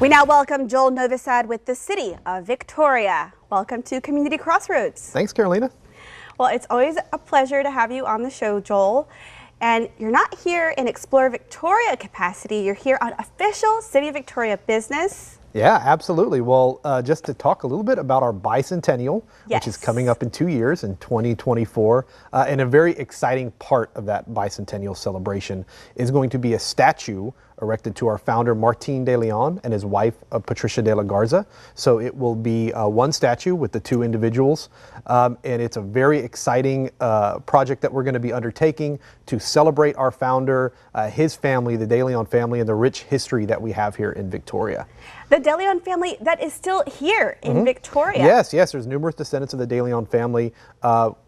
We now welcome Joel Novosad with the City of Victoria. Welcome to Community Crossroads. Thanks, Carolina. Well, it's always a pleasure to have you on the show, Joel. And you're not here in Explore Victoria capacity, you're here on official City of Victoria business. Yeah, absolutely. Well, just to talk a little bit about our bicentennial, which is coming up in 2 years in 2024. And a very exciting part of that bicentennial celebration is going to be a statue erected to our founder, Martin de Leon, and his wife, Patricia de la Garza. So it will be one statue with the two individuals. And it's a very exciting project that we're going to be undertaking to celebrate our founder, his family, the de Leon family, and the rich history that we have here in Victoria. The de Leon family that is still here in Victoria. Yes, there's numerous descendants of the de Leon family.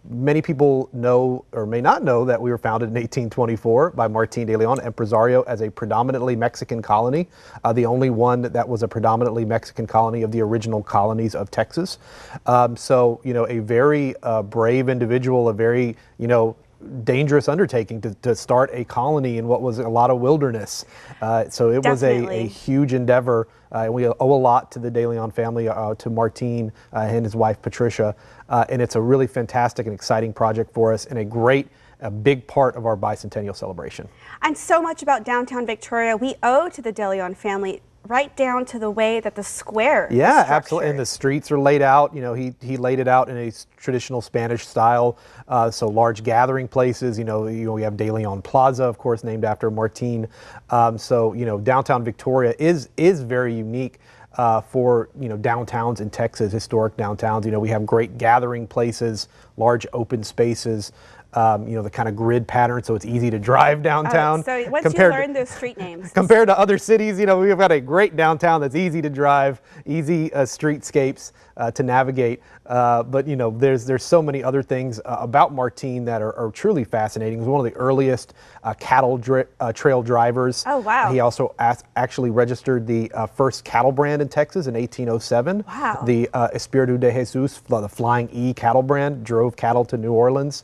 Many people know or may not know that we were founded in 1824 by Martin de Leon, empresario, as a predominantly Mexican colony, the only one that was a predominantly Mexican colony of the original colonies of Texas. So, a very brave individual, a very, dangerous undertaking to start a colony in what was a lot of wilderness. So it was a huge endeavor. We owe a lot to the de Leon family, to Martin and his wife Patricia. And it's a really fantastic and exciting project for us, and a big part of our bicentennial celebration. And so much about downtown Victoria we owe to the de Leon family, right down to the way that the square is structured. Absolutely. And the streets are laid out. He laid it out in a traditional Spanish style. So large gathering places. We have De Leon Plaza, of course, named after Martin. So downtown Victoria is very unique for downtowns in Texas, historic downtowns. We have great gathering places, large open spaces. The kind of grid pattern, so it's easy to drive downtown. So once you learn those street names. Compared to other cities, we've got a great downtown that's easy to drive, easy streetscapes to navigate. But there's so many other things about Martin that are truly fascinating. He was one of the earliest cattle trail drivers. Oh, wow. He also actually registered the first cattle brand in Texas in 1807. Wow. The Espiritu de Jesus, the Flying E cattle brand, drove cattle to New Orleans.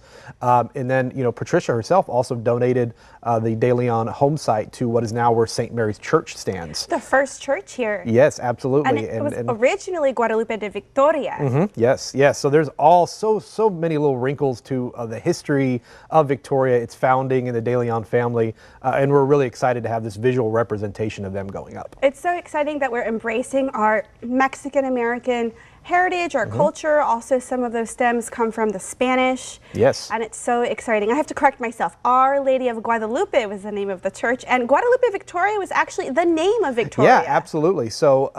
And then, Patricia herself also donated the De Leon home site to what is now where St. Mary's Church stands. The first church here. Yes, absolutely. And it was originally Guadalupe de Victoria. Yes. So there's so many little wrinkles to the history of Victoria, its founding, and the De Leon family. And we're really excited to have this visual representation of them going up. It's so exciting that we're embracing our Mexican-American heritage, our culture. Also, some of those stems come from the Spanish. Yes. And it's so exciting. I have to correct myself. Our Lady of Guadalupe was the name of the church, and Guadalupe Victoria was actually the name of Victoria. Yeah, absolutely. So,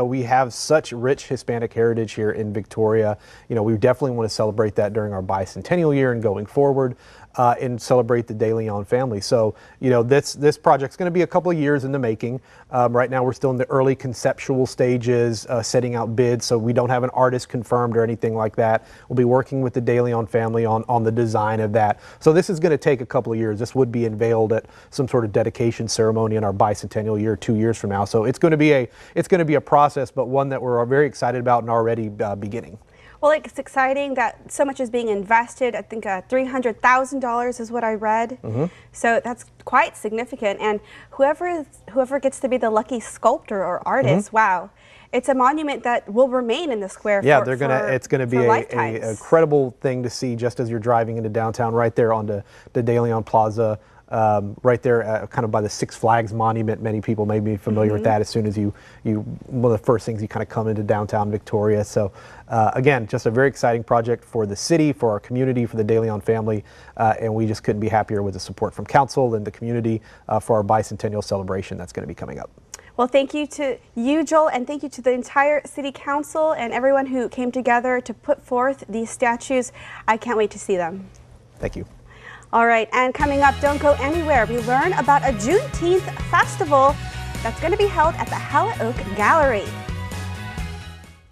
we have such rich Hispanic heritage here in Victoria. We definitely want to celebrate that during our bicentennial year and going forward. And celebrate the De Leon family. So, this project's going to be a couple of years in the making. Right now, we're still in the early conceptual stages, setting out bids, so we don't have an artist confirmed or anything like that. We'll be working with the De Leon family on the design of that. So this is going to take a couple of years. This would be unveiled at some sort of dedication ceremony in our bicentennial year 2 years from now. So it's going to be a process, but one that we're very excited about and already beginning. Well, it's exciting that so much is being invested. I think $300,000 is what I read. So that's quite significant. And whoever gets to be the lucky sculptor or artist, wow. It's a monument that will remain in the square it's going to be a incredible thing to see just as you're driving into downtown, right there onto the De Leon Plaza. Right there, kind of by the Six Flags Monument. Many people may be familiar with that as soon as one of the first things you kind of come into downtown Victoria. So again, just a very exciting project for the city, for our community, for the De Leon family, and we just couldn't be happier with the support from council and the community for our bicentennial celebration that's going to be coming up. Well, thank you to you, Joel, and thank you to the entire City Council and everyone who came together to put forth these statues. I can't wait to see them. Thank you. All right, and coming up, don't go anywhere. We learn about a Juneteenth festival that's going to be held at the Hella Oak Gallery.